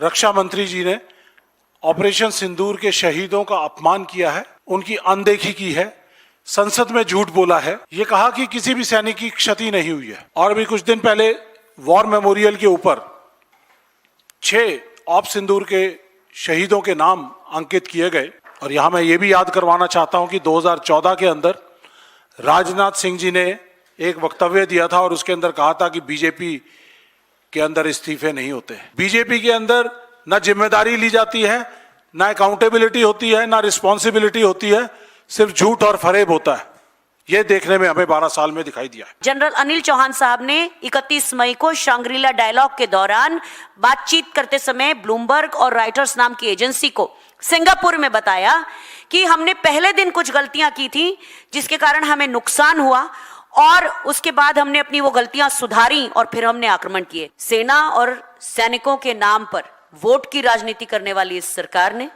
रक्षा मंत्री जी ने ऑपरेशन सिंदूर के शहीदों का अपमान किया है, उनकी अनदेखी की है, संसद में झूठ बोला है, ये कहा कि किसी भी सैनिक की क्षति नहीं हुई है। और अभी कुछ दिन पहले वॉर मेमोरियल के ऊपर 6 ऑप सिंदूर के शहीदों के नाम अंकित किए गए। और यहां मैं ये भी याद करवाना चाहता हूं कि 2014 के अंदर राजनाथ सिंह जी ने एक वक्तव्य दिया था और उसके अंदर कहा था कि बीजेपी के अंदर इस्तीफे नहीं होते। बीजेपी के अंदर ना जिम्मेदारी ली जाती है, ना अकाउंटेबिलिटी होती है, ना रिस्पॉन्सिबिलिटी होती है, सिर्फ झूठ और फरेब होता है। ये देखने में हमें 12 साल में दिखाई दिया है। जनरल अनिल चौहान साहब ने 31 मई को शांग्रीला डायलॉग के दौरान बातचीत करते समय ब्लूमबर्ग और राइटर्स नाम की एजेंसी को सिंगापुर में बताया कि हमने पहले दिन कुछ गलतियां की थी जिसके कारण हमें नुकसान हुआ और उसके बाद हमने अपनी वो गलतियां सुधारी और फिर हमने आक्रमण किए। सेना और सैनिकों के नाम पर वोट की राजनीति करने वाली इस सरकार ने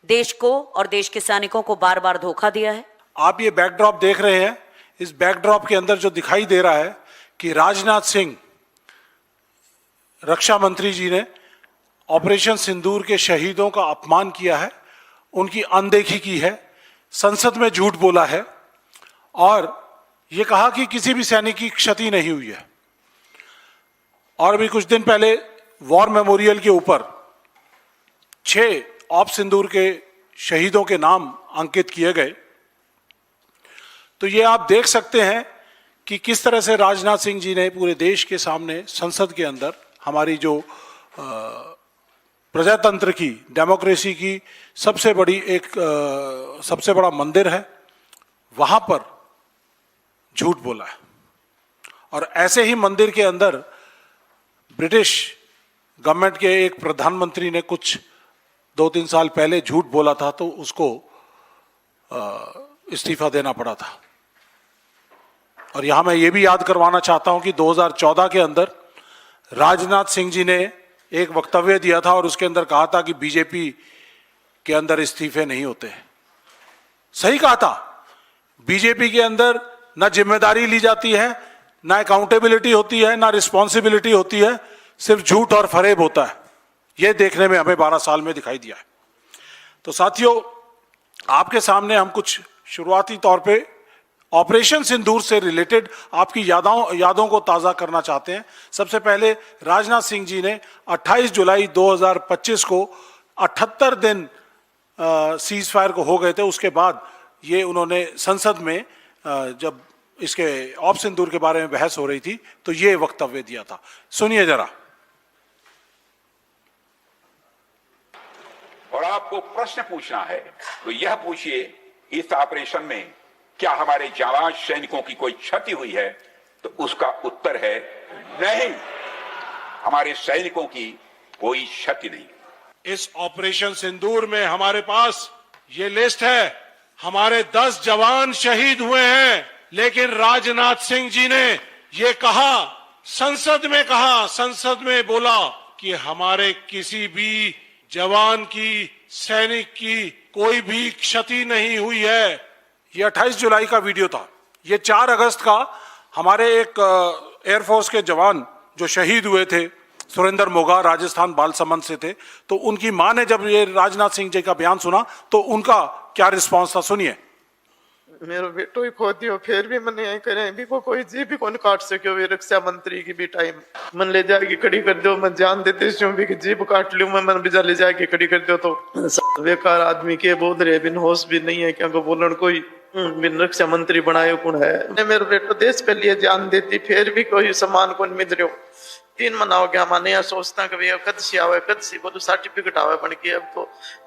देश को और देश के सैनिकों को बार बार धोखा दिया है। आप ये बैकड्रॉप देख रहे हैं, इस बैकड्रॉप के अंदर जो दिखाई दे रहा है कि राजनाथ सिंह रक्षा मंत्री जी ने ऑपरेशन सिंदूर के शहीदों का अपमान किया है, उनकी अनदेखी की है, संसद में झूठ बोला है और ये कहा कि किसी भी सैनिक की क्षति नहीं हुई है। और अभी कुछ दिन पहले वॉर मेमोरियल के ऊपर 6 ऑप सिंदूर के शहीदों के नाम अंकित किए गए। तो ये आप देख सकते हैं कि किस तरह से राजनाथ सिंह जी ने पूरे देश के सामने संसद के अंदर हमारी जो प्रजातंत्र की, डेमोक्रेसी की सबसे बड़ा मंदिर है, वहां पर झूठ बोला है। और ऐसे ही मंदिर के अंदर ब्रिटिश गवर्नमेंट के एक प्रधानमंत्री ने कुछ 2-3 साल पहले झूठ बोला था तो उसको इस्तीफा देना पड़ा था। और यहां मैं ये भी याद करवाना चाहता हूं कि 2014 के अंदर राजनाथ सिंह जी ने एक वक्तव्य दिया था और उसके अंदर कहा था कि बीजेपी के अंदर इस्तीफे नहीं होते। सही कहा था। बीजेपी के अंदर ना जिम्मेदारी ली जाती है, ना अकाउंटेबिलिटी होती है, ना रिस्पॉन्सिबिलिटी होती है, सिर्फ झूठ और फरेब होता है। यह देखने में हमें 12 साल में दिखाई दिया है। तो साथियों, आपके सामने हम कुछ शुरुआती तौर पे ऑपरेशन सिंदूर से रिलेटेड आपकी यादों को ताज़ा करना चाहते हैं। सबसे पहले राजनाथ सिंह जी ने 28 जुलाई 2025 को 78 दिन सीज फायर को हो गए थे। उसके बाद ये उन्होंने संसद में जब इसके ऑप सिंदूर के बारे में बहस हो रही थी तो ये वक्तव्य दिया था। सुनिए जरा। और आपको प्रश्न पूछना है तो यह पूछिए, इस ऑपरेशन में क्या हमारे जाबाज सैनिकों की कोई क्षति हुई है? तो उसका उत्तर है नहीं, हमारे सैनिकों की कोई क्षति नहीं। इस ऑपरेशन सिंदूर में हमारे पास ये लिस्ट है, हमारे 10 जवान शहीद हुए हैं, लेकिन राजनाथ सिंह जी ने ये कहा, संसद में बोला कि हमारे किसी भी जवान की, सैनिक की कोई भी क्षति नहीं हुई है। ये 28 जुलाई का वीडियो था। ये 4 अगस्त का हमारे एक एयरफोर्स के जवान जो शहीद हुए थे, सुरेंद्र मोगा, राजस्थान बालसमंद से थे, तो उनकी मां ने जब ये राजनाथ सिंह जी का बयान सुना तो उनका क्या रिस्पांस था, सुनिए। मेरो बेटो ही खो दियो, फिर भी मैंने यही करे भी को कोई जी भी कौन काट सके। वे रक्षा मंत्री की भी टाइम मन ले जाके खड़ी कर दो, मैं जान देते भी कि जीप काट लूं मैं, मन बिजा ले जाके खड़ी कर दो। तो बेकार आदमी के बोध रहे, बिन होश भी नहीं है, क्योंकि बोलन कोई बिन रक्षा मंत्री बनाए कौन है। मेरे बेटो देश के लिए जान देती, फिर भी कोई सम्मान कौन मिल रहे हो। 3 महीना हो गया मैंने यह सोचता कि भैया कद से आवे, कद से बोलो सर्टिफिकेट आवे बन के। अब तो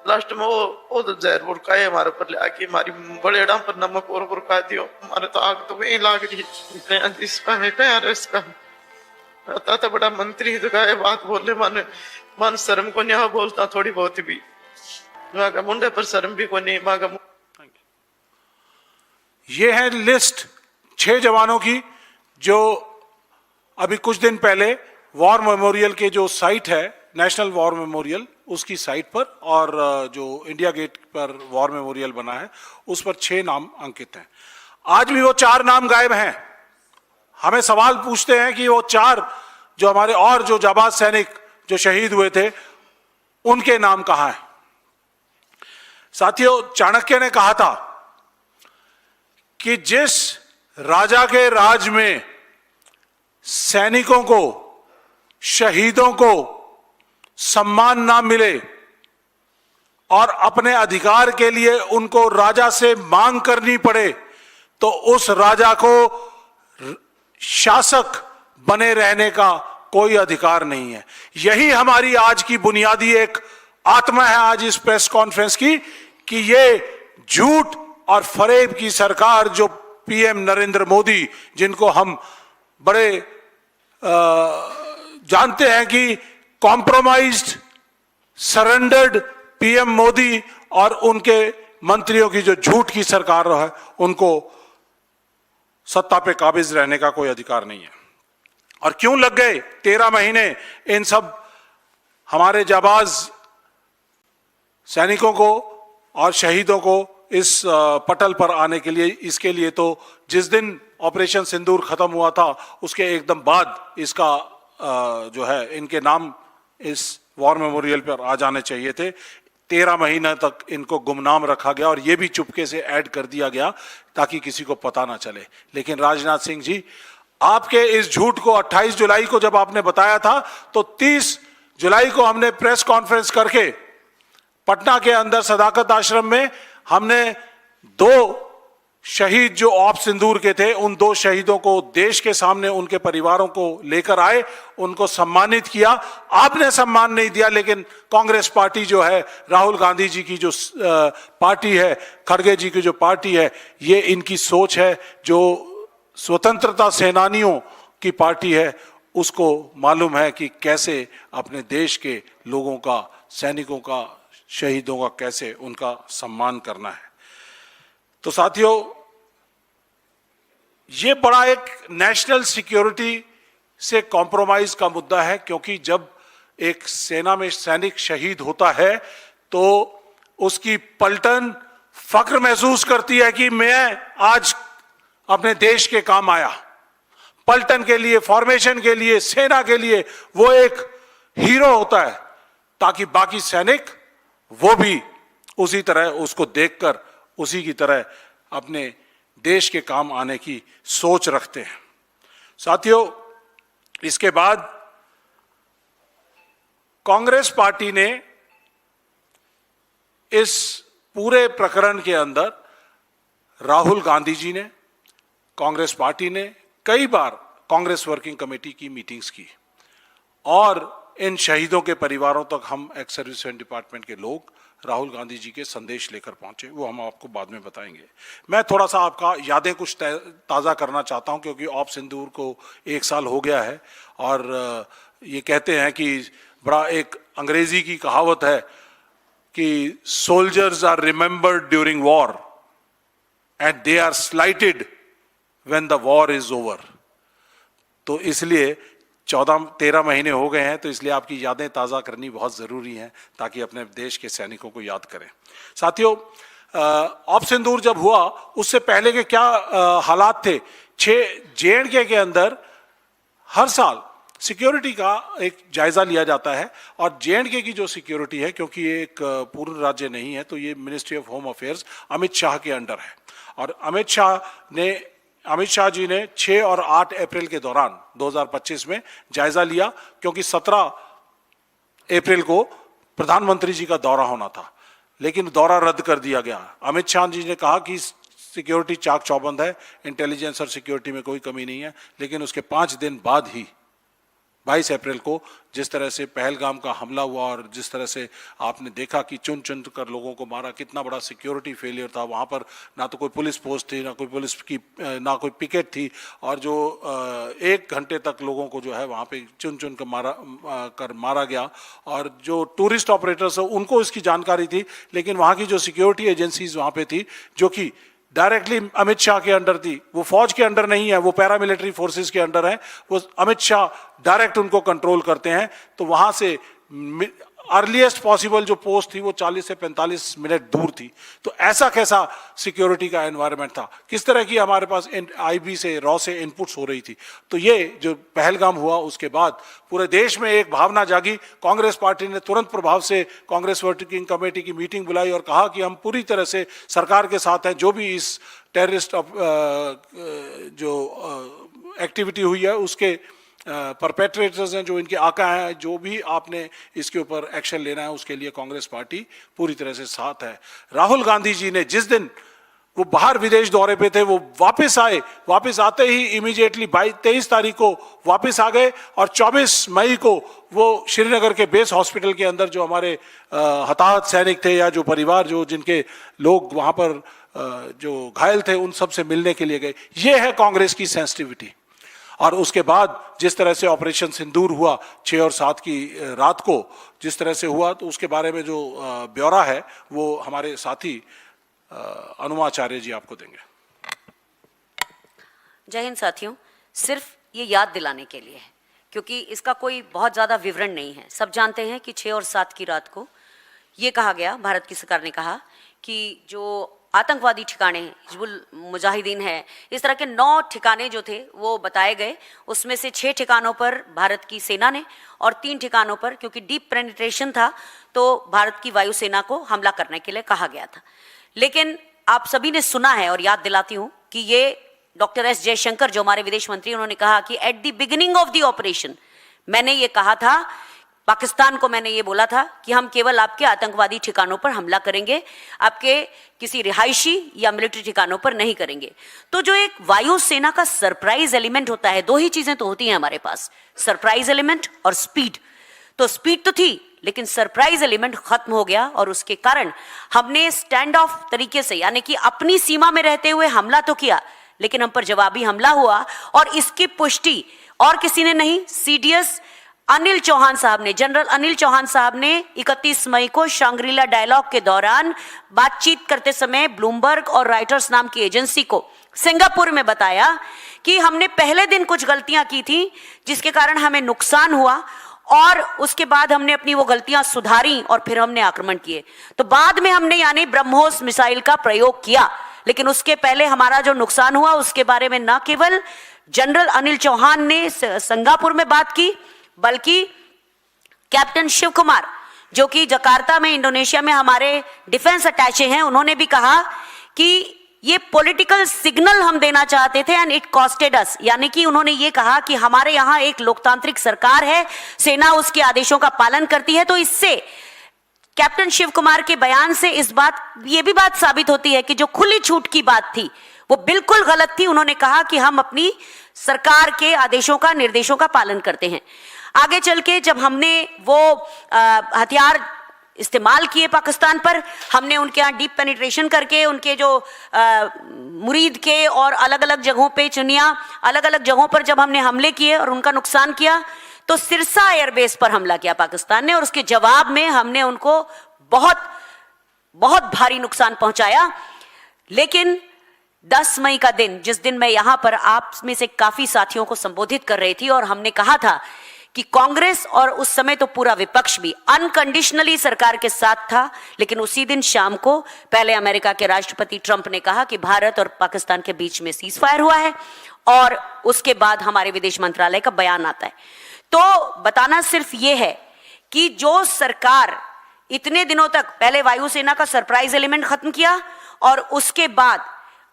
लास्ट में वो तो जहर बुरकाए हमारे पर आके हमारी बड़ेड़ा पर नमक और बुरका दियो। हमारे तो आग तो वही लाग रही। इसका है क्या यार, इसका आता था बड़ा मंत्री तो क्या बात बोले, मन शर्म को नहीं बोलता थोड़ी बहुत भी, मुंडे पर शर्म भी को नहीं। ये है लिस्ट 6 जवानों की जो अभी कुछ दिन पहले वॉर मेमोरियल के जो साइट है, नेशनल वॉर मेमोरियल, उसकी साइट पर और जो इंडिया गेट पर वॉर मेमोरियल बना है उस पर 6 नाम अंकित हैं। आज भी वो 4 नाम गायब हैं। हमें सवाल पूछते हैं कि वो 4 जो हमारे और जो जाबाज सैनिक जो शहीद हुए थे उनके नाम कहां है? साथियों, चाणक्य ने कहा था कि जिस राजा के राज में सैनिकों को, शहीदों को सम्मान ना मिले और अपने अधिकार के लिए उनको राजा से मांग करनी पड़े, तो उस राजा को शासक बने रहने का कोई अधिकार नहीं है। यही हमारी आज की बुनियादी एक आत्मा है आज इस प्रेस कॉन्फ्रेंस की, कि ये झूठ और फरेब की सरकार जो पीएम नरेंद्र मोदी, जिनको हम बड़े जानते हैं कि कॉम्प्रोमाइज्ड, सरेंडर्ड पीएम मोदी और उनके मंत्रियों की जो झूठ की सरकार है, उनको सत्ता पे काबिज रहने का कोई अधिकार नहीं है। और क्यों लग गए 13 महीने इन सब हमारे जाबाज सैनिकों को और शहीदों को इस पटल पर आने के लिए? इसके लिए तो जिस दिन ऑपरेशन सिंदूर खत्म हुआ था उसके एकदम बाद इसका जो है इनके नाम इस वॉर मेमोरियल पर आ जाने चाहिए थे। 13 महीने तक इनको गुमनाम रखा गया और यह भी चुपके से ऐड कर दिया गया ताकि किसी को पता ना चले। लेकिन राजनाथ सिंह जी, आपके इस झूठ को 28 जुलाई को जब आपने बताया था, तो 30 जुलाई को हमने प्रेस कॉन्फ्रेंस करके पटना के अंदर सदाकत आश्रम में हमने 2 शहीद जो ऑप सिंदूर के थे, उन 2 शहीदों को देश के सामने उनके परिवारों को लेकर आए, उनको सम्मानित किया। आपने सम्मान नहीं दिया, लेकिन कांग्रेस पार्टी जो है, राहुल गांधी जी की जो पार्टी है, खड़गे जी की जो पार्टी है, ये इनकी सोच है। जो स्वतंत्रता सेनानियों की पार्टी है, उसको मालूम है कि कैसे अपने देश के लोगों का, सैनिकों का, शहीदों का कैसे उनका सम्मान करना है। तो साथियों, ये बड़ा एक नेशनल सिक्योरिटी से कॉम्प्रोमाइज का मुद्दा है, क्योंकि जब एक सेना में सैनिक शहीद होता है तो उसकी पलटन फक्र महसूस करती है कि मैं आज अपने देश के काम आया। पलटन के लिए, फॉर्मेशन के लिए, सेना के लिए वो एक हीरो होता है, ताकि बाकी सैनिक वो भी उसी तरह उसको देखकर उसी की तरह अपने देश के काम आने की सोच रखते हैं। साथियों, इसके बाद कांग्रेस पार्टी ने इस पूरे प्रकरण के अंदर, राहुल गांधी जी ने, कांग्रेस पार्टी ने कई बार कांग्रेस वर्किंग कमेटी की मीटिंग्स की और इन शहीदों के परिवारों तक हम एक्स सर्विसमेन डिपार्टमेंट के लोग राहुल गांधी जी के संदेश लेकर पहुंचे। वो हम आपको बाद में बताएंगे। मैं थोड़ा सा आपका यादें कुछ ताज़ा करना चाहता हूं, क्योंकि ऑप सिंदूर को 1 साल हो गया है और ये कहते हैं कि बड़ा एक अंग्रेजी की कहावत है कि soldiers are remembered during war and they are slighted when the war is over. तो इसलिए 13 महीने हो गए हैं, तो इसलिए आपकी यादें ताज़ा करनी बहुत ज़रूरी है, ताकि अपने देश के सैनिकों को याद करें। साथियों, ऑप सिंदूर जब हुआ उससे पहले के क्या हालात थे? JNK के अंदर हर साल सिक्योरिटी का एक जायज़ा लिया जाता है और JNK की जो सिक्योरिटी है, क्योंकि ये एक पूर्ण राज्य नहीं है, तो ये ministry of home affairs Amit Shah के अंडर है। और अमित शाह जी ने 6 और 8 अप्रैल के दौरान 2025 में जायजा लिया, क्योंकि 17 अप्रैल को प्रधानमंत्री जी का दौरा होना था, लेकिन दौरा रद्द कर दिया गया। अमित शाह जी ने कहा कि सिक्योरिटी चाक चौबंद है, इंटेलिजेंस और सिक्योरिटी में कोई कमी नहीं है। लेकिन उसके 5 दिन बाद ही 22 अप्रैल को जिस तरह से पहलगाम का हमला हुआ और जिस तरह से आपने देखा कि चुन चुन कर लोगों को मारा, कितना बड़ा सिक्योरिटी फेलियर था। वहाँ पर ना तो कोई पुलिस पोस्ट थी, ना कोई पुलिस की, ना कोई पिकेट थी, और जो 1 घंटे तक लोगों को जो है वहाँ पे चुन चुन कर मारा गया। और जो टूरिस्ट ऑपरेटर्स है उनको इसकी जानकारी थी, लेकिन वहाँ की जो सिक्योरिटी एजेंसीज वहाँ पे थी, जो कि डायरेक्टली अमित शाह के अंडर थी, वो फौज के अंडर नहीं है, वो पैरामिलिट्री फोर्सेस के अंडर है, वो अमित शाह डायरेक्ट उनको कंट्रोल करते हैं। तो वहां से अर्लीस्ट पॉसिबल जो पोस्ट थी वो 40 से 45 मिनट दूर थी। तो ऐसा कैसा सिक्योरिटी का एनवायरनमेंट था, किस तरह की हमारे पास आईबी से रॉ से इनपुट्स हो रही थी। तो ये जो पहलगाम हुआ उसके बाद पूरे देश में एक भावना जागी। कांग्रेस पार्टी ने तुरंत प्रभाव से कांग्रेस वर्किंग कमेटी की मीटिंग बुलाई और कहा कि हम पूरी तरह से सरकार के साथ हैं, जो भी इस टेररिस्ट जो एक्टिविटी हुई है उसके परपेट्रेटर्स हैं, जो इनके आका हैं, जो भी आपने इसके ऊपर एक्शन लेना है उसके लिए कांग्रेस पार्टी पूरी तरह से साथ है। राहुल गांधी जी ने जिस दिन वो बाहर विदेश दौरे पे थे, वो वापस आए, वापस आते ही इमीडिएटली 23 तारीख को वापस आ गए और 24 मई को वो श्रीनगर के बेस हॉस्पिटल के अंदर जो हमारे हताहत सैनिक थे या जो परिवार जो जिनके लोग वहां पर जो घायल थे उन सब से मिलने के लिए गए। ये है कांग्रेस की सेंसिटिविटी। और उसके बाद जिस तरह से ऑपरेशन सिंदूर हुआ 6 और 7 की रात को जिस तरह से हुआ, तो उसके बारे में जो ब्यौरा है वो हमारे साथी अनुमाचार्य जी आपको देंगे। जय हिंद साथियों, सिर्फ ये याद दिलाने के लिए है क्योंकि इसका कोई बहुत ज़्यादा विवरण नहीं है। सब जानते हैं कि 6 और 7 की रात को ये कहा गया, भारत की सरकार ने कहा कि जो आतंकवादी ठिकाने हैं, हिजबुल मुजाहिदीन है, इस तरह के 9 ठिकाने जो थे वो बताए गए। उसमें से 6 ठिकानों पर भारत की सेना ने और 3 ठिकानों पर, क्योंकि डीप पेनिट्रेशन था, तो भारत की वायुसेना को हमला करने के लिए कहा गया था। लेकिन आप सभी ने सुना है और याद दिलाती हूं कि ये डॉक्टर एस जयशंकर जो हमारे विदेश मंत्री, उन्होंने कहा कि at the beginning of the operation मैंने ये कहा था, पाकिस्तान को मैंने ये बोला था कि हम केवल आपके आतंकवादी ठिकानों पर हमला करेंगे, आपके किसी रिहायशी या मिलिट्री ठिकानों पर नहीं करेंगे। तो जो एक वायुसेना का सरप्राइज एलिमेंट होता है, 2 ही चीजें तो होती हैं हमारे पास, सरप्राइज एलिमेंट और स्पीड। तो स्पीड तो थी लेकिन सरप्राइज एलिमेंट खत्म हो गया और उसके कारण हमने स्टैंड ऑफ तरीके से, यानी कि अपनी सीमा में रहते हुए हमला तो किया लेकिन हम पर जवाबी हमला हुआ। और इसकी पुष्टि और किसी ने नहीं, सीडीएस अनिल चौहान साहब ने, जनरल अनिल चौहान साहब ने 31 मई को शांग्रीला डायलॉग के दौरान बातचीत करते समय ब्लूमबर्ग और राइटर्स नाम की एजेंसी को सिंगापुर में बताया कि हमने पहले दिन कुछ गलतियां की थी जिसके कारण हमें नुकसान हुआ और उसके बाद हमने अपनी वो गलतियां सुधारी और फिर हमने आक्रमण किए। तो बाद में हमने यानी ब्रह्मोस मिसाइल का प्रयोग किया, लेकिन उसके पहले हमारा जो नुकसान हुआ उसके बारे में न केवल जनरल अनिल चौहान ने सिंगापुर में बात की, बल्कि कैप्टन शिव कुमार जो कि जकार्ता में इंडोनेशिया में हमारे डिफेंस अटैचे हैं, उन्होंने भी कहा कि ये पॉलिटिकल सिग्नल हम देना चाहते थे एंड इट कॉस्टेड अस। यानी कि उन्होंने ये कहा कि हमारे यहाँ एक लोकतांत्रिक सरकार है, सेना उसके आदेशों का पालन करती है। तो इससे कैप्टन शिव कुमार के बयान से ये भी बात साबित होती है कि जो खुली छूट की बात थी वो बिल्कुल गलत थी। उन्होंने कहा कि हम अपनी सरकार के आदेशों का, निर्देशों का पालन करते हैं। आगे चल के जब हमने वो हथियार इस्तेमाल किए पाकिस्तान पर, हमने उनके यहाँ डीप पेनिट्रेशन करके उनके जो मुरीद के और अलग अलग जगहों पे चुनिया अलग अलग जगहों पर जब हमने हमले किए और उनका नुकसान किया, तो सिरसा एयरबेस पर हमला किया पाकिस्तान ने और उसके जवाब में हमने उनको बहुत बहुत भारी नुकसान पहुंचाया। लेकिन 10 मई का दिन, जिस दिन मैं यहां पर आप में से काफी साथियों को संबोधित कर रही थी और हमने कहा था कि कांग्रेस और उस समय तो पूरा विपक्ष भी अनकंडीशनली सरकार के साथ था, लेकिन उसी दिन शाम को पहले अमेरिका के राष्ट्रपति ट्रंप ने कहा कि भारत और पाकिस्तान के बीच में सीज फायर हुआ है और उसके बाद हमारे विदेश मंत्रालय का बयान आता है। तो बताना सिर्फ ये है कि जो सरकार इतने दिनों तक पहले वायुसेना का सरप्राइज एलिमेंट खत्म किया और उसके बाद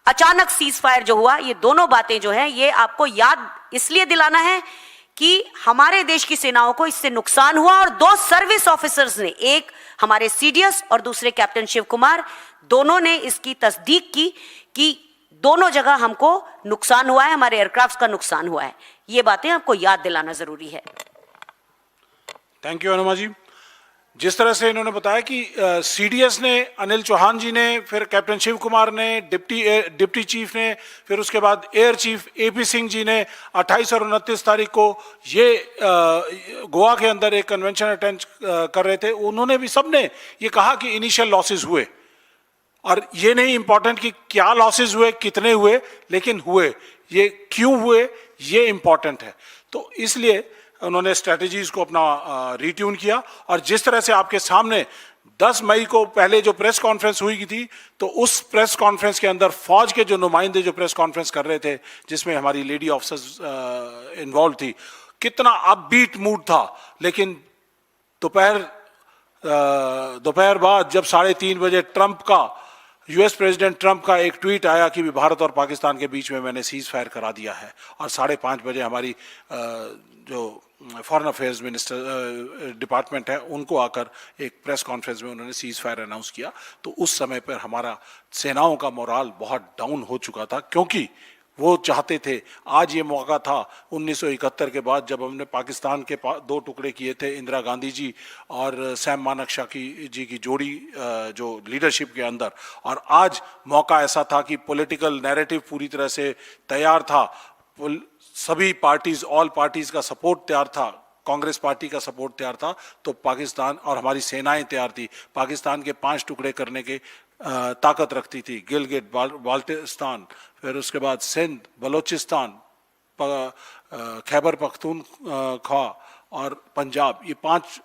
अचानक सीज फायर जो हुआ, ये दोनों बातें जो है ये आपको याद इसलिए दिलाना है कि हमारे देश की सेनाओं को इससे नुकसान हुआ और 2 सर्विस ऑफिसर्स ने, एक हमारे सीडीएस और दूसरे कैप्टन शिव कुमार, दोनों ने इसकी तस्दीक की कि दोनों जगह हमको नुकसान हुआ है, हमारे एयरक्राफ्ट का नुकसान हुआ है। ये बातें आपको याद दिलाना जरूरी है। थैंक यू अनुमा जी। जिस तरह से इन्होंने बताया कि सीडीएस ने, अनिल चौहान जी ने, फिर कैप्टन शिव कुमार ने, डिप्टी चीफ ने, फिर उसके बाद air chief AP Singh ji ने 28 और 29 तारीख को ये गोवा के अंदर एक कन्वेंशन अटेंड कर रहे थे। उन्होंने भी सबने ये कहा कि इनिशियल लॉसेस हुए और ये नहीं इंपॉर्टेंट कि क्या लॉसेस हुए, कितने हुए, लेकिन हुए, ये क्यों हुए, ये इंपॉर्टेंट है। तो इसलिए उन्होंने स्ट्रेटजीज को अपना रिट्यून किया। और जिस तरह से आपके सामने 10 मई को पहले जो प्रेस कॉन्फ्रेंस हुई थी, तो उस प्रेस कॉन्फ्रेंस के अंदर फौज के जो नुमाइंदे जो प्रेस कॉन्फ्रेंस कर रहे थे, जिसमें हमारी लेडी ऑफिसर्स इन्वॉल्व थी, कितना अपबीट मूड था। लेकिन दोपहर बाद जब 3:30 बजे यूएस प्रेसिडेंट ट्रंप का एक ट्वीट आया कि भारत और पाकिस्तान के बीच में मैंने सीज फायर करा दिया है, और 5:30 बजे हमारी जो फॉरेन अफेयर्स मिनिस्टर डिपार्टमेंट है उनको आकर एक प्रेस कॉन्फ्रेंस में उन्होंने सीज फायर अनाउंस किया, तो उस समय पर हमारा सेनाओं का मोराल बहुत डाउन हो चुका था, क्योंकि वो चाहते थे, आज ये मौका था 1971 के बाद जब हमने पाकिस्तान के 2 टुकड़े किए थे, इंदिरा गांधी जी और सैम मानेकशॉ जी की जोड़ी जो लीडरशिप के अंदर, और आज मौका ऐसा था कि पॉलिटिकल नैरेटिव पूरी तरह से तैयार था, सभी पार्टीज, ऑल पार्टीज का सपोर्ट तैयार था, कांग्रेस पार्टी का सपोर्ट तैयार था, तो पाकिस्तान और हमारी सेनाएं तैयार थी। पाकिस्तान के 5 टुकड़े करने के ताकत रखती थी, गिलगिट बाल्टिस्तान, फिर उसके बाद सिंध, बलोचिस्तान, खैबर पख्तूनख्वा और पंजाब, ये 5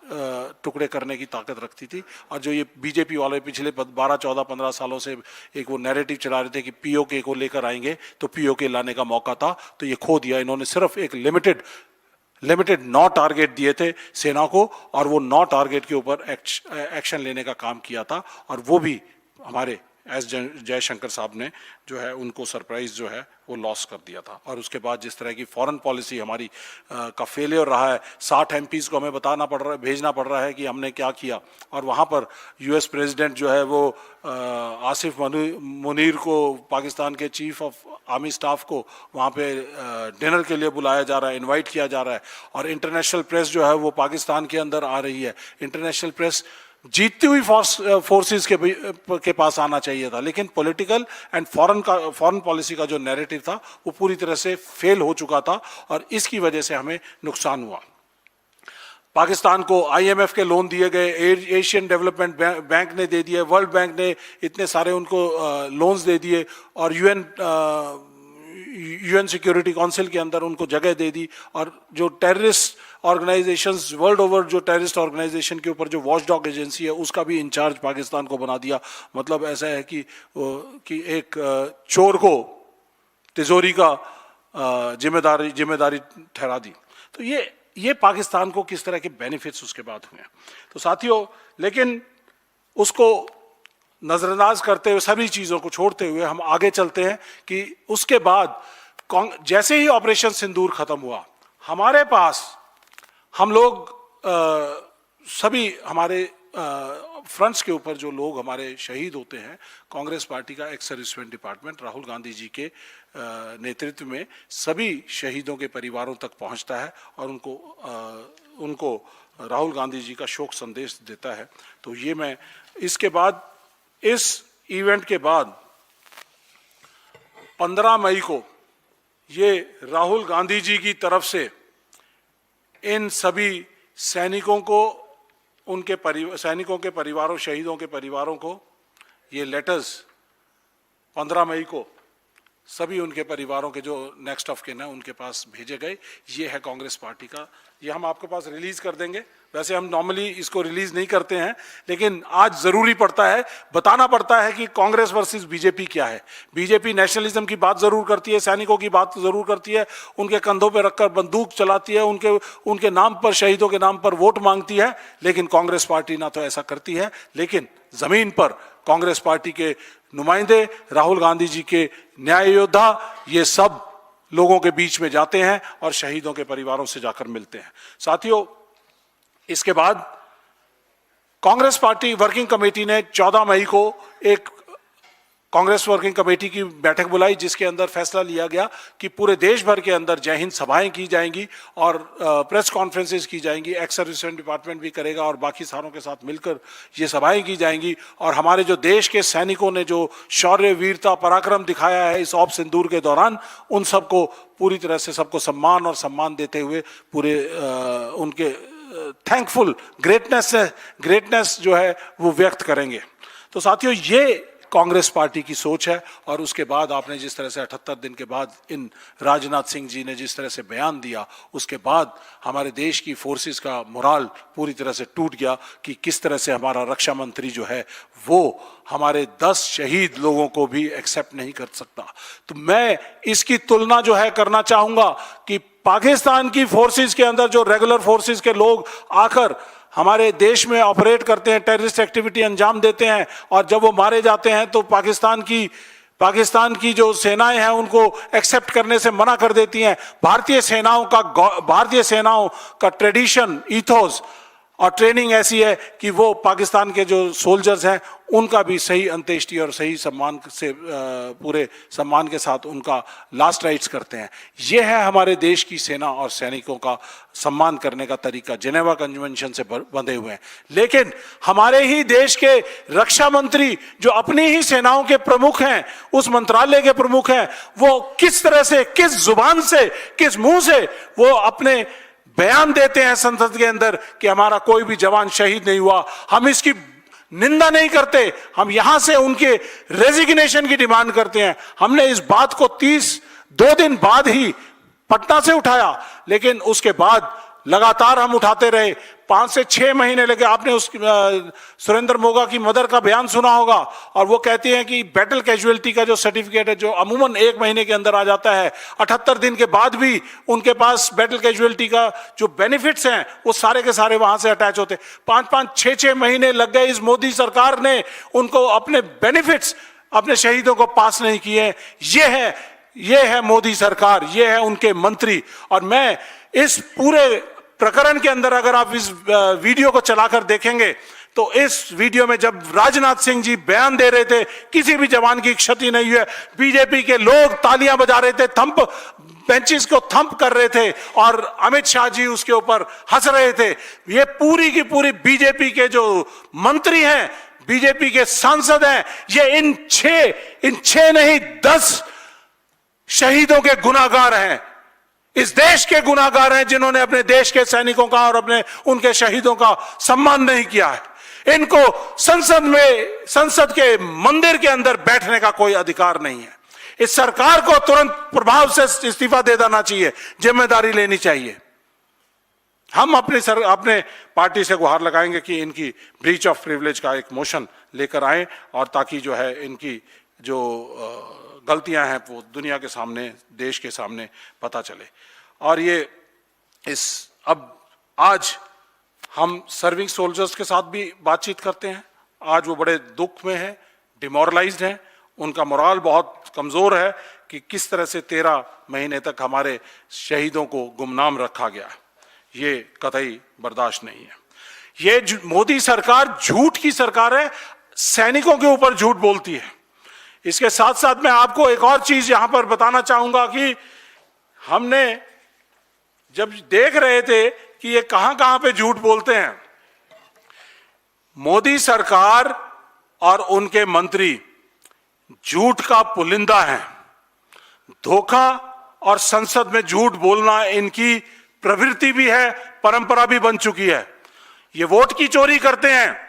टुकड़े करने की ताकत रखती थी। और जो ये बीजेपी वाले पिछले 12, 14, 15 सालों से एक वो नैरेटिव चला रहे थे कि पीओके को लेकर आएंगे, तो पीओके लाने का मौका था, तो ये खो दिया इन्होंने। सिर्फ एक लिमिटेड 9 टारगेट दिए थे सेना को, और वो 9 टारगेट के ऊपर एक्शन लेने का काम किया था, और वो भी हमारे एस जयशंकर साहब ने जो है उनको सरप्राइज जो है वो लॉस कर दिया था। और उसके बाद जिस तरह की फॉरेन पॉलिसी हमारी का फेलियर रहा है, 60 एमपीज को हमें भेजना पड़ रहा है कि हमने क्या किया, और वहाँ पर यूएस प्रेसिडेंट जो है वो आसिफ मुनीर को, पाकिस्तान के चीफ ऑफ आर्मी स्टाफ को वहाँ पे डिनर के लिए बुलाया जा रहा है, इनवाइट किया जा रहा है, और इंटरनेशनल प्रेस जो है वो पाकिस्तान के अंदर आ रही है। इंटरनेशनल प्रेस जीतती हुई फोर्सेस के पास आना चाहिए था, लेकिन पॉलिटिकल एंड फॉरेन पॉलिसी का जो नैरेटिव था वो पूरी तरह से फेल हो चुका था, और इसकी वजह से हमें नुकसान हुआ। पाकिस्तान को आईएमएफ के लोन दिए गए, एशियन डेवलपमेंट बैंक ने दे दिए, वर्ल्ड बैंक ने इतने सारे उनको लोन्स दे दिए, और यूएन सिक्योरिटी काउंसिल के अंदर उनको जगह दे दी, और जो टेररिस्ट ऑर्गेनाइजेशंस वर्ल्ड ओवर, जो टेररिस्ट ऑर्गेनाइजेशन के ऊपर जो वॉचडॉग एजेंसी है उसका भी इंचार्ज पाकिस्तान को बना दिया। मतलब ऐसा है कि एक चोर को तिजोरी का जिम्मेदारी ठहरा दी। तो ये पाकिस्तान को किस तरह के बेनिफिट्स उसके बाद हुए। तो साथियों, लेकिन उसको नजरअंदाज करते हुए, सभी चीजों को छोड़ते हुए हम आगे चलते हैं कि उसके बाद जैसे ही ऑपरेशन सिंदूर खत्म हुआ, हमारे पास हम लोग सभी हमारे फ्रंट्स के ऊपर जो लोग हमारे शहीद होते हैं, कांग्रेस पार्टी का ex serviceman department Rahul Gandhi ji के नेतृत्व में सभी शहीदों के परिवारों तक पहुंचता है, और उनको राहुल गांधी जी का शोक संदेश देता है। तो ये मैं इसके बाद, इस इवेंट के बाद 15 मई को ये राहुल गांधी जी की तरफ से इन सभी सैनिकों को, सैनिकों के परिवारों, शहीदों के परिवारों को ये लेटर्स 15 मई को सभी उनके परिवारों के जो नेक्स्ट ऑफ किन है उनके पास भेजे गए। ये है कांग्रेस पार्टी का, ये हम आपके पास रिलीज कर देंगे। वैसे हम नॉर्मली इसको रिलीज नहीं करते हैं, लेकिन आज जरूरी पड़ता है, बताना पड़ता है कि कांग्रेस वर्सेस बीजेपी क्या है। बीजेपी नेशनलिज्म की बात जरूर करती है, सैनिकों की बात जरूर करती है, उनके कंधों पे रखकर बंदूक चलाती है, उनके नाम पर, शहीदों के नाम पर वोट मांगती है। लेकिन कांग्रेस पार्टी ना तो ऐसा करती है, लेकिन जमीन पर कांग्रेस पार्टी के नुमाइंदे, राहुल गांधी जी के न्याय योद्धा, ये सब लोगों के बीच में जाते हैं और शहीदों के परिवारों से जाकर मिलते हैं। साथियों, इसके बाद कांग्रेस पार्टी वर्किंग कमेटी ने 14 मई को एक कांग्रेस वर्किंग कमेटी की बैठक बुलाई, जिसके अंदर फैसला लिया गया कि पूरे देश भर के अंदर जय हिंद सभाएं की जाएंगी और प्रेस कॉन्फ्रेंसेस की जाएंगी। एक्स सर्विसमैन डिपार्टमेंट भी करेगा और बाकी सारों के साथ मिलकर ये सभाएं की जाएंगी। और हमारे जो देश के सैनिकों ने जो शौर्य, वीरता, पराक्रम दिखाया है इस ऑप सिंदूर के दौरान, उन सबको पूरी तरह से सबको सम्मान देते हुए पूरे उनके थैंकफुल ग्रेटनेस जो है वो व्यक्त करेंगे। तो साथियों, ये कांग्रेस पार्टी की सोच है। और उसके बाद आपने जिस तरह से 78 दिन के बाद इन राजनाथ सिंह जी ने जिस तरह से बयान दिया, उसके बाद हमारे देश की फोर्सेस का मोराल पूरी तरह से टूट गया कि किस तरह से हमारा रक्षा मंत्री जो है वो हमारे 10 शहीद लोगों को भी एक्सेप्ट नहीं कर सकता। तो मैं इसकी तुलना जो है करना चाहूंगा कि पाकिस्तान की फोर्सेस के अंदर जो रेगुलर फोर्सेस के लोग आकर हमारे देश में ऑपरेट करते हैं, टेररिस्ट एक्टिविटी अंजाम देते हैं, और जब वो मारे जाते हैं तो पाकिस्तान की जो सेनाएं हैं उनको एक्सेप्ट करने से मना कर देती हैं। भारतीय सेनाओं का ट्रेडिशन, ईथोस और ट्रेनिंग ऐसी है कि वो पाकिस्तान के जो सोल्जर्स हैं उनका भी सही अंत्येष्टि और सही सम्मान से पूरे सम्मान के साथ उनका लास्ट राइट्स करते हैं। ये है हमारे देश की सेना और सैनिकों का सम्मान करने का तरीका, जेनेवा कन्वेंशन से बंधे हुए हैं। लेकिन हमारे ही देश के रक्षा मंत्री जो अपनी ही सेनाओं के प्रमुख हैं, उस मंत्रालय के प्रमुख हैं, वो किस तरह से, किस जुबान से, किस मुंह से वो अपने बयान देते हैं संसद के अंदर कि हमारा कोई भी जवान शहीद नहीं हुआ। हम इसकी निंदा नहीं करते, हम यहां से उनके रेजिग्नेशन की डिमांड करते हैं। हमने इस बात को 2 दिन बाद ही पटना से उठाया, लेकिन उसके बाद लगातार हम उठाते रहे। 5 से 6 महीने लगे। आपने उस सुरेंद्र मोगा की मदर का बयान सुना होगा, और वो कहती हैं कि बैटल कैजुअलिटी का जो सर्टिफिकेट है, जो अमूमन 1 महीने के अंदर आ जाता है, 78 दिन के बाद भी उनके पास बैटल कैजुअलिटी का जो बेनिफिट्स हैं वो सारे के सारे वहां से अटैच होते। 5-5, 6-6 महीने लग गए। इस मोदी सरकार ने उनको अपने बेनिफिट्स, अपने शहीदों को पास नहीं किए। ये है मोदी सरकार, ये है उनके मंत्री। और मैं इस पूरे प्रकरण के अंदर, अगर आप इस वीडियो को चलाकर देखेंगे तो इस वीडियो में जब राजनाथ सिंह जी बयान दे रहे थे, किसी भी जवान की क्षति नहीं हुई है। बीजेपी के लोग तालियां बजा रहे थे, बेंचेस को थंप कर रहे थे, और अमित शाह जी उसके ऊपर हंस रहे थे। ये पूरी की पूरी बीजेपी के जो मंत्री हैं, बीजेपी के सांसद हैं, ये इन 6 नहीं 10 शहीदों के गुनाहगार हैं। इस देश के गुनाहगार हैं जिन्होंने अपने देश के सैनिकों का और उनके शहीदों का सम्मान नहीं किया है। इनको संसद के मंदिर के अंदर बैठने का कोई अधिकार नहीं है। इस सरकार को तुरंत प्रभाव से इस्तीफा दे देना चाहिए, जिम्मेदारी लेनी चाहिए। हम अपने पार्टी से गुहार लगाएंगे कि इनकी ब्रीच ऑफ प्रिविलेज का एक मोशन लेकर आए, और ताकि जो है इनकी जो गलतियां हैं वो दुनिया के सामने, देश के सामने पता चले। और आज हम सर्विंग सोल्जर्स के साथ भी बातचीत करते हैं। आज वो बड़े दुख में हैं, डिमोरलाइज्ड हैं, उनका मोराल बहुत कमजोर है कि किस तरह से 13 महीने तक हमारे शहीदों को गुमनाम रखा गया। ये कतई बर्दाश्त नहीं है। ये मोदी सरकार झूठ की सरकार है, सैनिकों के ऊपर झूठ बोलती है। इसके साथ साथ मैं आपको एक और चीज यहां पर बताना चाहूंगा कि हमने जब देख रहे थे कि ये कहां पे झूठ बोलते हैं, मोदी सरकार और उनके मंत्री झूठ का पुलिंदा है। धोखा और संसद में झूठ बोलना इनकी प्रवृत्ति भी है, परंपरा भी बन चुकी है। ये वोट की चोरी करते हैं,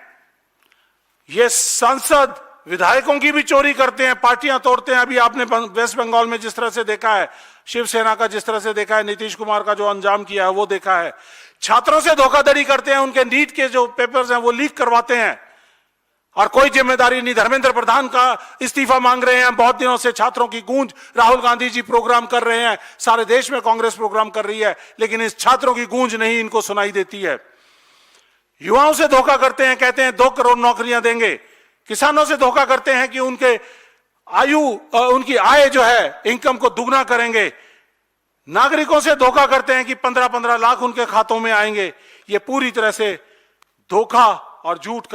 ये संसद विधायकों की भी चोरी करते हैं, पार्टियां तोड़ते हैं। अभी आपने वेस्ट बंगाल में जिस तरह से देखा है, शिवसेना का जिस तरह से देखा है, नीतीश कुमार का जो अंजाम किया है वो देखा है। छात्रों से धोखाधड़ी करते हैं, उनके नीट के जो पेपर्स हैं वो लीक करवाते हैं, और कोई जिम्मेदारी नहीं। धर्मेंद्र प्रधान का इस्तीफा मांग रहे हैं। बहुत दिनों से छात्रों की गूंज, राहुल गांधी जी प्रोग्राम कर रहे हैं, सारे देश में कांग्रेस प्रोग्राम कर रही है, लेकिन इस छात्रों की गूंज नहीं इनको सुनाई देती है। युवाओं से धोखा करते हैं, कहते हैं 2 करोड़ नौकरियां देंगे। किसानों से धोखा करते हैं कि उनकी आय जो है, इनकम को दुगना करेंगे। नागरिकों से धोखा करते हैं कि 15-15 लाख उनके खातों में आएंगे। ये पूरी तरह से धोखा और झूठ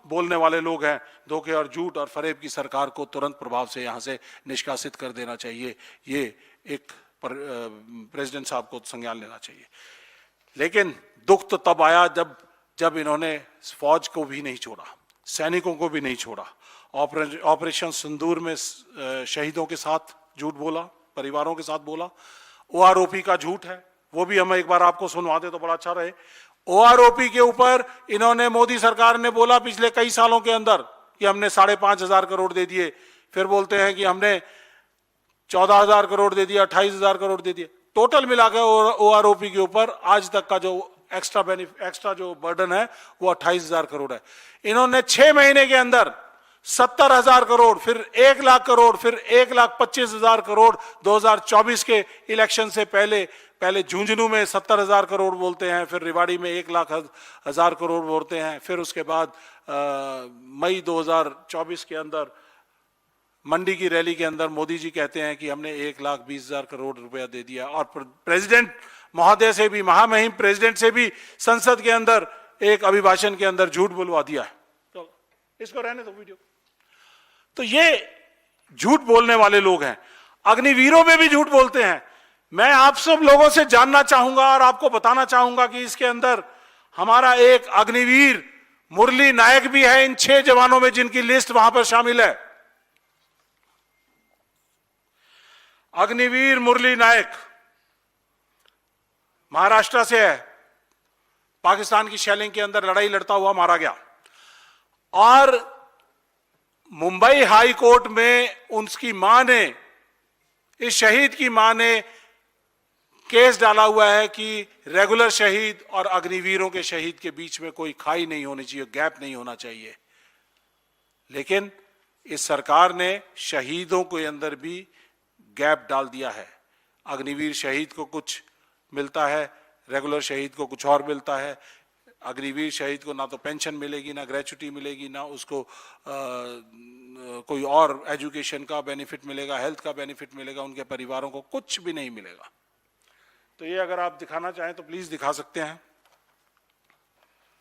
बोलने वाले लोग हैं। धोखे और झूठ और फरेब की सरकार को तुरंत प्रभाव से यहां से निष्कासित कर देना चाहिए। ये एक प्रेसिडेंट साहब को संज्ञान लेना चाहिए। लेकिन दुख तो तब आया जब इन्होंने फौज को भी नहीं छोड़ा, सैनिकों को भी नहीं छोड़ा। ऑपरेशन सिंदूर में शहीदों के साथ झूठ बोला, परिवारों के साथ बोला। ओआरओपी का झूठ है, वो भी हम एक बार आपको सुनवा दे तो बड़ा अच्छा रहे। ओआरओपी के ऊपर इन्होंने, मोदी सरकार ने बोला पिछले कई सालों के अंदर कि हमने 5,500 करोड़ दे दिए, फिर बोलते हैं कि हमने 14,000 करोड़ दे दिया, 28,000 करोड़ दे दिए। टोटल मिलाकर OROP के ऊपर आज तक का जो एक्स्ट्रा जो बर्डन है वो 28,000 करोड़ है। इन्होंने 6 महीने के अंदर 70,000 करोड़, फिर 1 लाख करोड़, फिर 1,25,000 करोड़ 2024 के इलेक्शन से पहले झुंझुनू में 70,000 करोड़ बोलते हैं, फिर रेवाड़ी में 1,00,000 करोड़ बोलते हैं, फिर उसके बाद मई 2024 के अंदर मंडी की रैली के अंदर मोदी जी कहते हैं कि हमने 1,20,000 करोड़ रुपया दे दिया। और प्रेसिडेंट महोदय से भी, महामहिम प्रेसिडेंट से भी संसद के अंदर एक अभिभाषण के अंदर झूठ बुलवा दिया है। तो इसको रहने दो वीडियो। तो ये झूठ बोलने वाले लोग हैं। अग्निवीरों में भी झूठ बोलते हैं। मैं आप सब लोगों से जानना चाहूंगा और आपको बताना चाहूंगा कि इसके अंदर हमारा एक अग्निवीर मुरली नायक भी है, इन 6 जवानों में जिनकी लिस्ट वहां पर शामिल है। अग्निवीर मुरली नायक महाराष्ट्र से है, पाकिस्तान की शेलिंग के अंदर लड़ाई लड़ता हुआ मारा गया। और मुंबई हाई कोर्ट में उसकी मां ने, इस शहीद की मां ने केस डाला हुआ है कि रेगुलर शहीद और अग्निवीरों के शहीद के बीच में कोई खाई नहीं होनी चाहिए, गैप नहीं होना चाहिए। लेकिन इस सरकार ने शहीदों के अंदर भी गैप डाल दिया है। अग्निवीर शहीद को कुछ मिलता है, रेगुलर शहीद को कुछ और मिलता है। अग्निवीर शहीद को ना तो पेंशन मिलेगी, ना ग्रेच्युटी मिलेगी, ना उसको कोई और एजुकेशन का बेनिफिट मिलेगा, हेल्थ का बेनिफिट मिलेगा, उनके परिवारों को कुछ भी नहीं मिलेगा। तो ये अगर आप दिखाना चाहें तो प्लीज दिखा सकते हैं।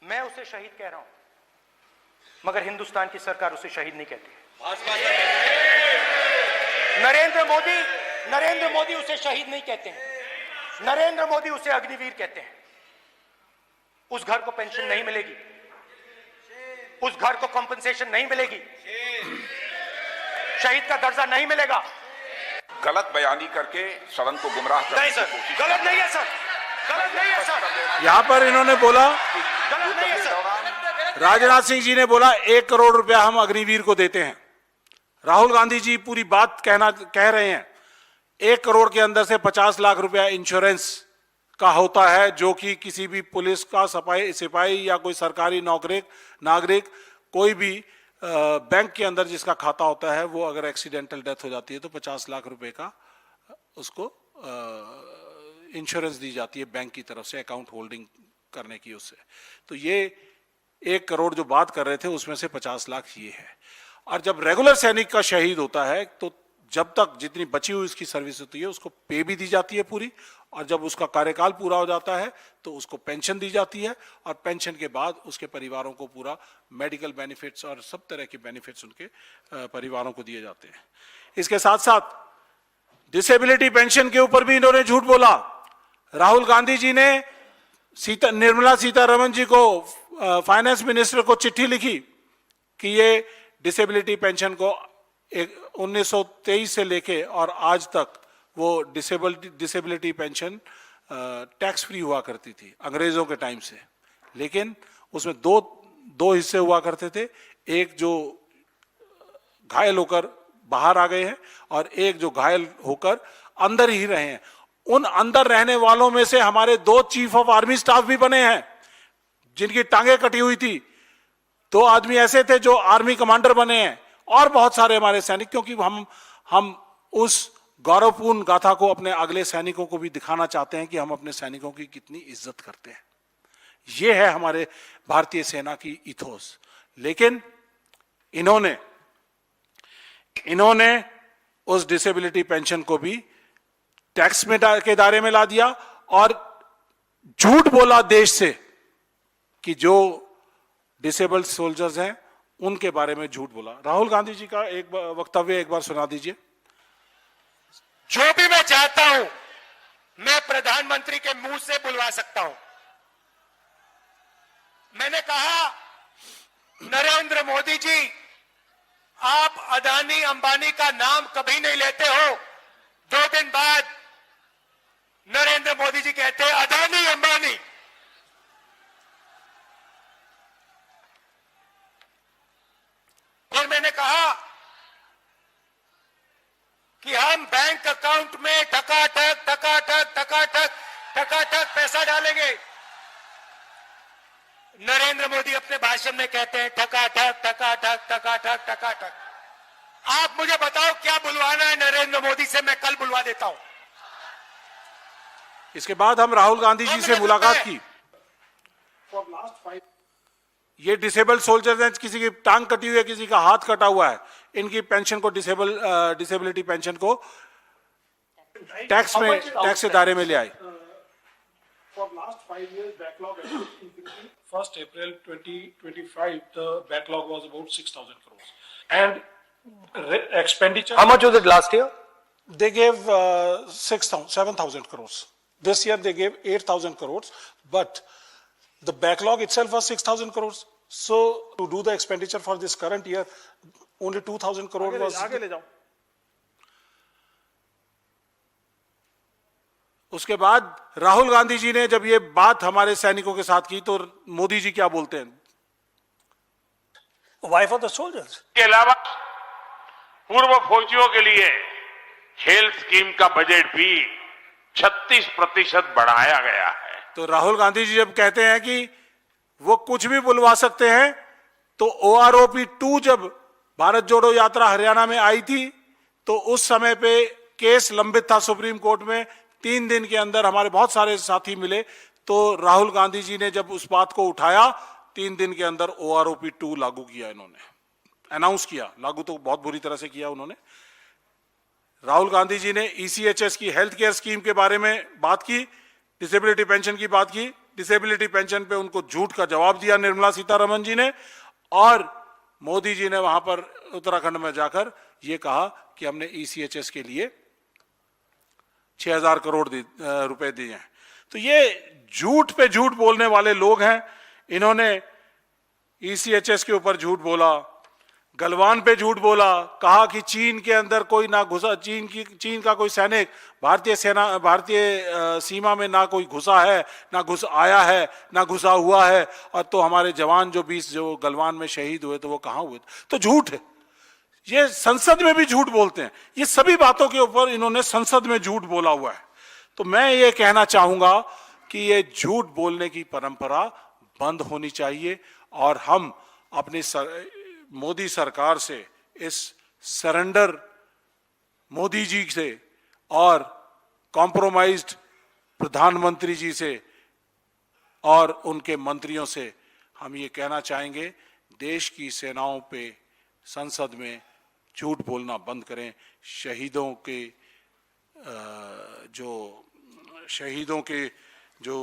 मैं उसे शहीद कह रहा हूं, मगर हिंदुस्तान की सरकार उसे शहीद नहीं कहती। नरेंद्र मोदी उसे शहीद नहीं कहते हैं। नरेंद्र मोदी उसे अग्निवीर कहते हैं। उस घर को पेंशन नहीं मिलेगी, उस घर को कंपनसेशन नहीं मिलेगी, शहीद का दर्जा नहीं मिलेगा। गलत बयानी करके सदन को गुमराह करने नहीं सर, गलत नहीं है सर, गलत नहीं है सर। यहां पर इन्होंने बोला, गलत नहीं है सर। राजनाथ सिंह जी ने बोला 1 करोड़ रुपया हम अग्निवीर को देते हैं। राहुल गांधी जी पूरी बात कह रहे हैं 1 करोड़ के अंदर से 50 लाख रुपया इंश्योरेंस का होता है, जो कि किसी भी पुलिस का सिपाही या कोई सरकारी नागरिक कोई भी बैंक के अंदर जिसका खाता होता है, वो अगर एक्सीडेंटल डेथ हो जाती है तो 50 लाख रुपए का उसको इंश्योरेंस दी जाती है बैंक की तरफ से, अकाउंट होल्डिंग करने की उससे। तो ये 1 करोड़ जो बात कर रहे थे उसमें से 50 लाख ये है। और जब रेगुलर सैनिक का शहीद होता है तो जब तक जितनी बची हुई उसकी सर्विस होती है उसको पे भी दी जाती है पूरी, और जब उसका कार्यकाल पूरा हो जाता है तो उसको पेंशन दी जाती है, और पेंशन के बाद उसके परिवारों को पूरा मेडिकल बेनिफिट्स और सब तरह के बेनिफिट्स उनके परिवारों को दिए जाते हैं। इसके साथ साथ डिसेबिलिटी पेंशन के ऊपर भी इन्होंने झूठ बोला। राहुल गांधी जी ने निर्मला सीतारमण जी को, फाइनेंस मिनिस्टर को चिट्ठी लिखी कि ये डिसेबिलिटी पेंशन को 1923 से लेके और आज तक वो डिसेबिलिटी पेंशन टैक्स फ्री हुआ करती थी अंग्रेजों के टाइम से। लेकिन उसमें दो हिस्से हुआ करते थे, एक जो घायल होकर बाहर आ गए हैं और एक जो घायल होकर अंदर ही रहे हैं। उन अंदर रहने वालों में से हमारे 2 चीफ ऑफ आर्मी स्टाफ भी बने हैं जिनकी टांगे कटी हुई थी। 2 आदमी ऐसे थे जो आर्मी कमांडर बने हैं, और बहुत सारे हमारे सैनिक, क्योंकि हम उस गौरवपूर्ण गाथा को अपने अगले सैनिकों को भी दिखाना चाहते हैं कि हम अपने सैनिकों की कितनी इज्जत करते हैं। यह है हमारे भारतीय सेना की इथोस। लेकिन इन्होंने उस डिसेबिलिटी पेंशन को भी टैक्स में के दायरे में ला दिया और झूठ बोला देश से कि जो डिसेबल्ड सोल्जर्स हैं उनके बारे में झूठ बोला। राहुल गांधी जी का एक वक्तव्य एक बार सुना दीजिए। जो भी मैं चाहता हूं मैं प्रधानमंत्री के मुंह से बुलवा सकता हूं। मैंने कहा, नरेंद्र मोदी जी, आप अदानी अंबानी का नाम कभी नहीं लेते हो। 2 दिन बाद नरेंद्र मोदी जी कहते हैं अदानी अंबानी। हम बैंक अकाउंट में टकाटक टकाटक टकाटक टकाटक पैसा डालेंगे। नरेंद्र मोदी अपने भाषण में कहते हैं टकाटक टकाटक टकाटक टकाटक। आप मुझे बताओ क्या बुलवाना है नरेंद्र मोदी से, मैं कल बुलवा देता हूं। इसके बाद हम राहुल गांधी जी से मुलाकात की। ये डिसेबल्ड सोल्जर्स हैं, किसी की टांग कटी हुई है, किसी का हाथ कटा हुआ है, इनकी पेंशन को डिसेबिलिटी पेंशन को टैक्स के दायरे में ले आए। For last 5 years, backlog has been increasing. 1st April 2025, the backlog was about 6,000 crores. And expenditure. How much was it last year? They gave 7,000 crores. This year they gave 8,000 crores, but the backlog itself was 6,000 crores. So to do the expenditure for this current year, only 2,000 crores was. उसके बाद राहुल गांधी जी ने जब ये बात हमारे सैनिकों के साथ की तो मोदी जी क्या बोलते हैं? Why for the soldiers? के अलावा पूर्व फौजियों के लिए खेल स्कीम का बजट भी 36% बढ़ाया गया है। तो राहुल गांधी जी जब कहते हैं कि वो कुछ भी बुलवा सकते हैं, तो OROP 2 जब भारत जोड़ो यात्रा हरियाणा में आई थी तो उस समय पे केस लंबित था सुप्रीम कोर्ट में। 3 दिन के अंदर हमारे बहुत सारे साथी मिले, तो राहुल गांधी जी ने जब उस बात को उठाया, 3 दिन के अंदर OROP 2 लागू किया, इन्होंने अनाउंस किया। लागू तो बहुत बुरी तरह से किया उन्होंने। राहुल गांधी जी ने ECHS की हेल्थ केयर स्कीम के बारे में बात की, डिसेबिलिटी पेंशन की बात की। डिसेबिलिटी पेंशन पे उनको झूठ का जवाब दिया निर्मला सीतारमण जी ने, और मोदी जी ने वहां पर उत्तराखंड में जाकर यह कहा कि हमने ECHS के लिए 6,000 करोड़ रुपए दिए हैं। तो ये झूठ पे झूठ बोलने वाले लोग हैं। इन्होंने ECHS के ऊपर झूठ बोला, गलवान पे झूठ बोला, कहा कि चीन के अंदर कोई ना घुसा, चीन का कोई सैनिक भारतीय सीमा में ना कोई घुसा है, ना घुस आया है, ना घुसा हुआ है। और तो हमारे जवान जो 20 जो गलवान में शहीद हुए तो वो कहाँ हुए? तो झूठ है। ये संसद में भी झूठ बोलते हैं। ये सभी बातों के ऊपर इन्होंने संसद में झूठ बोला हुआ है। तो मैं ये कहना चाहूंगा कि ये झूठ बोलने की परंपरा बंद होनी चाहिए, और हम अपनी मोदी सरकार से इस सरेंडर मोदी जी से और कॉम्प्रोमाइज्ड प्रधानमंत्री जी से और उनके मंत्रियों से हम ये कहना चाहेंगे, देश की सेनाओं पे संसद में झूठ बोलना बंद करें। शहीदों के जो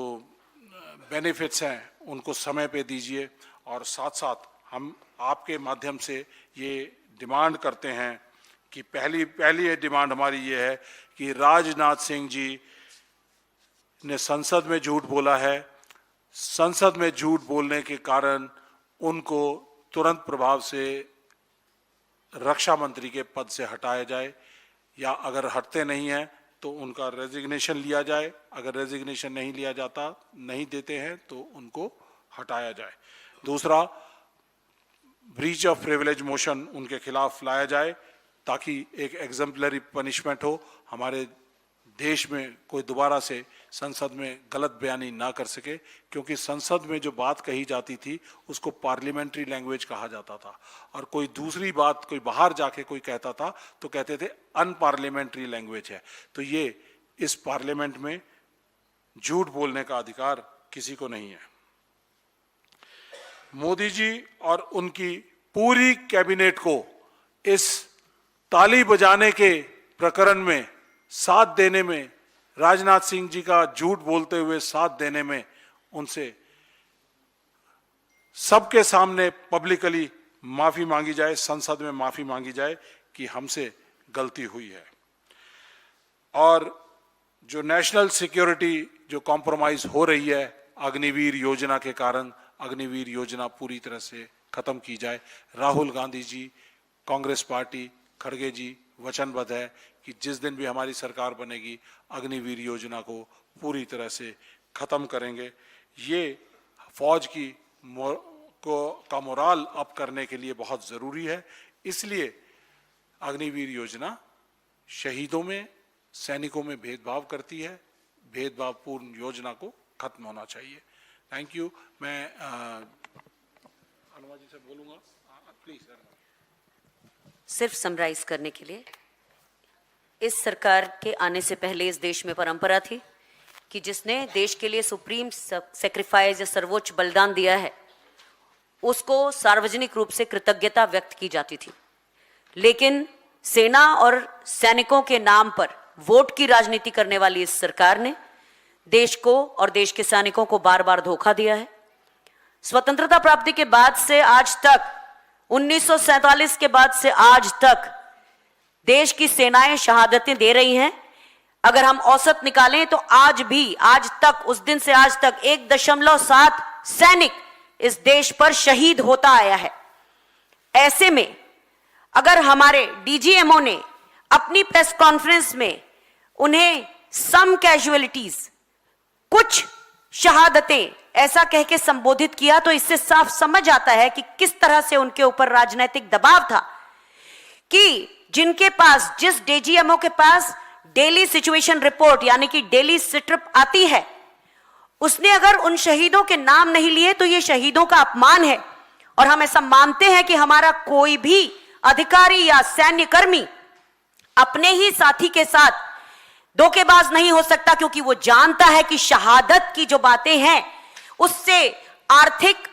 बेनिफिट्स हैं उनको समय पे दीजिए, और साथ साथ हम आपके माध्यम से ये डिमांड करते हैं कि पहली डिमांड हमारी ये है कि राजनाथ सिंह जी ने संसद में झूठ बोला है। संसद में झूठ बोलने के कारण उनको तुरंत प्रभाव से रक्षा मंत्री के पद से हटाया जाए, या अगर हटते नहीं हैं तो उनका रेजिग्नेशन लिया जाए। अगर रेजिग्नेशन नहीं लिया जाता, नहीं देते हैं, तो उनको हटाया जाए। दूसरा, ब्रीच ऑफ प्रिविलेज मोशन उनके खिलाफ लाया जाए, ताकि एक एग्जाम्पलरी पनिशमेंट हो। हमारे देश में कोई दोबारा से संसद में गलत बयानी ना कर सके, क्योंकि संसद में जो बात कही जाती थी उसको पार्लियामेंट्री लैंग्वेज कहा जाता था, और कोई दूसरी बात कोई बाहर जाके कोई कहता था तो कहते थे अनपार्लियामेंट्री लैंग्वेज है। तो ये इस पार्लियामेंट में झूठ बोलने का अधिकार किसी को नहीं है। मोदी जी और उनकी पूरी कैबिनेट को इस ताली बजाने के प्रकरण में साथ देने में, राजनाथ सिंह जी का झूठ बोलते हुए साथ देने में, उनसे सबके सामने पब्लिकली माफी मांगी जाए, संसद में माफी मांगी जाए कि हमसे गलती हुई है। और जो नेशनल सिक्योरिटी जो कॉम्प्रोमाइज हो रही है अग्निवीर योजना के कारण, अग्निवीर योजना पूरी तरह से खत्म की जाए। राहुल गांधी जी, कांग्रेस पार्टी, खड़गे जी वचनबद्ध है कि जिस दिन भी हमारी सरकार बनेगी अग्निवीर योजना को पूरी तरह से खत्म करेंगे। ये फौज का मोराल अप करने के लिए बहुत जरूरी है, इसलिए अग्निवीर योजना शहीदों में, सैनिकों में भेदभाव करती है। भेदभावपूर्ण योजना को खत्म होना चाहिए। Thank you. मैं अनुमा जी से बोलूंगा, प्लीज। सिर्फ समराइज करने के लिए, इस सरकार के आने से पहले इस देश में परंपरा थी कि जिसने देश के लिए सुप्रीम सेक्रीफाइस या सर्वोच्च बलिदान दिया है उसको सार्वजनिक रूप से कृतज्ञता व्यक्त की जाती थी। लेकिन सेना और सैनिकों के नाम पर वोट की राजनीति करने वाली इस सरकार ने देश को और देश के सैनिकों को बार बार धोखा दिया है। स्वतंत्रता प्राप्ति के बाद से आज तक, 1947 के बाद से आज तक देश की सेनाएं शहादतें दे रही हैं। अगर हम औसत निकालें तो आज भी, आज तक, उस दिन से आज तक 1.7 सैनिक इस देश पर शहीद होता आया है। ऐसे में अगर हमारे डीजीएमओ ने अपनी प्रेस कॉन्फ्रेंस में उन्हें सम कैजुअलिटीज, कुछ शहादतें ऐसा कह के संबोधित किया, तो इससे साफ समझ आता है कि किस तरह से उनके ऊपर राजनीतिक दबाव था कि जिनके पास, जिस डीजीएमओ के पास डेली सिचुएशन रिपोर्ट यानी कि डेली सिट्रिप आती है, उसने अगर उन शहीदों के नाम नहीं लिए तो ये शहीदों का अपमान है। और हम ऐसा मानते हैं कि हमारा कोई भी अधिकारी या सैन्य कर्मी अपने ही साथी के साथ धोखेबाज नहीं हो सकता, क्योंकि वो जानता है कि शहादत की जो बातें हैं उससे आर्थिक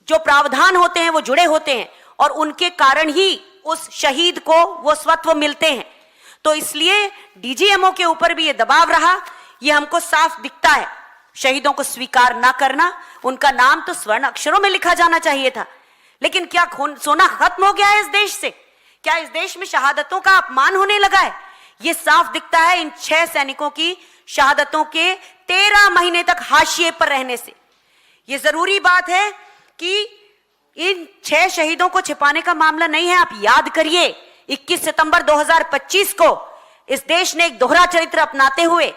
जो प्रावधान होते हैं वो जुड़े होते हैं और उनके कारण ही उस शहीद को वो स्वत्व मिलते हैं। तो इसलिए डीजीएमओ के ऊपर भी ये दबाव रहा, ये हमको साफ दिखता है। शहीदों को स्वीकार ना करना, उनका नाम तो स्वर्ण अक्षरों में लिखा जाना चाहिए था। लेकिन क्या सोना खत्म हो गया है इस देश से? क्या इस देश में शहादतों का अपमान होने लगा है? ये साफ दिखता है इन 6 सैनिकों की शहादतों के 13 महीने तक हाशिए पर रहने से। ये जरूरी बात है कि इन 6 शहीदों को छिपाने का मामला नहीं है। आप याद करिए, 21 सितंबर 2025 को इस देश ने एक दोहरा चरित्र अपनाते हुए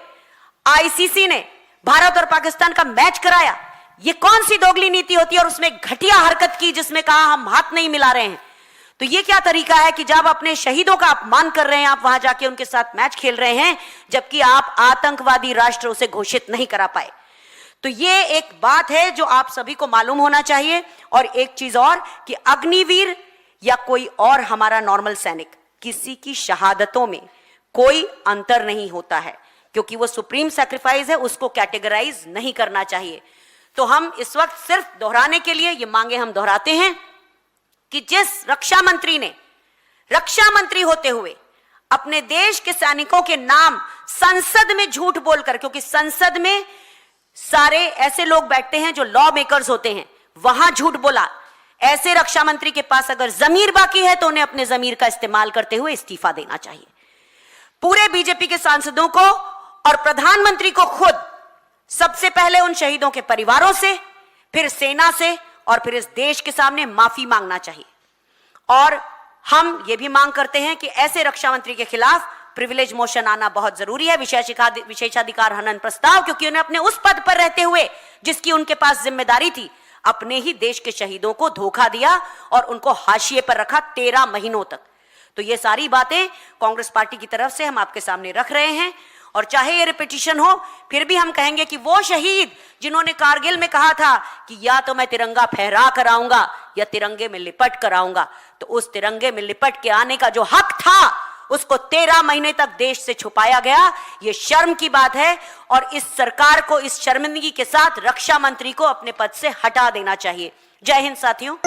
आईसीसी ने भारत और पाकिस्तान का मैच कराया। ये कौन सी दोगली नीति होती है? और उसमें घटिया हरकत की जिसमें कहा हम हाथ नहीं मिला रहे हैं। तो ये क्या तरीका है कि जब अपने शहीदों का अपमान कर रहे हैं आप वहां जाके उनके साथ मैच खेल रहे हैं, जबकि आप आतंकवादी राष्ट्र उसे घोषित नहीं करा पाए। तो ये एक बात है जो आप सभी को मालूम होना चाहिए। और एक चीज और कि अग्निवीर या कोई और हमारा नॉर्मल सैनिक, किसी की शहादतों में कोई अंतर नहीं होता है, क्योंकि वो सुप्रीम सैक्रिफाइस है, उसको कैटेगराइज नहीं करना चाहिए। तो हम इस वक्त सिर्फ दोहराने के लिए ये मांगे हम दोहराते हैं कि जिस रक्षा मंत्री ने रक्षा मंत्री होते हुए अपने देश के सैनिकों के नाम संसद में झूठ बोलकर, क्योंकि संसद में सारे ऐसे लोग बैठते हैं जो लॉ मेकर्स होते हैं, वहां झूठ बोला, ऐसे रक्षा मंत्री के पास अगर जमीर बाकी है तो उन्हें अपने जमीर का इस्तेमाल करते हुए इस्तीफा देना चाहिए। पूरे बीजेपी के सांसदों को और प्रधानमंत्री को खुद सबसे पहले उन शहीदों के परिवारों से, फिर सेना से और फिर इस देश के सामने माफी मांगना चाहिए। और हम ये भी मांग करते हैं कि ऐसे रक्षा मंत्री के खिलाफ प्रिविलेज मोशन आना बहुत जरूरी है, विशेषाधिकार हनन प्रस्ताव, क्योंकि उन्हें अपने उस पद पर रहते हुए जिसकी उनके पास जिम्मेदारी थी, अपने ही देश के शहीदों को धोखा दिया और उनको हाशिए पर रखा 13 महीनों तक। तो ये सारी बातें कांग्रेस पार्टी की तरफ से हम आपके सामने रख रहे हैं। और चाहे ये रिपीटिशन हो, फिर भी हम कहेंगे कि वो शहीद जिन्होंने कारगिल में कहा था कि या तो मैं तिरंगा फहरा कर आऊंगा या तिरंगे में लिपट कर आऊंगा, तो उस तिरंगे में लिपट के आने का जो हक था उसको 13 महीने तक देश से छुपाया गया। ये शर्म की बात है और इस सरकार को इस शर्मिंदगी के साथ रक्षा मंत्री को अपने पद से हटा देना चाहिए। जय हिंद साथियों।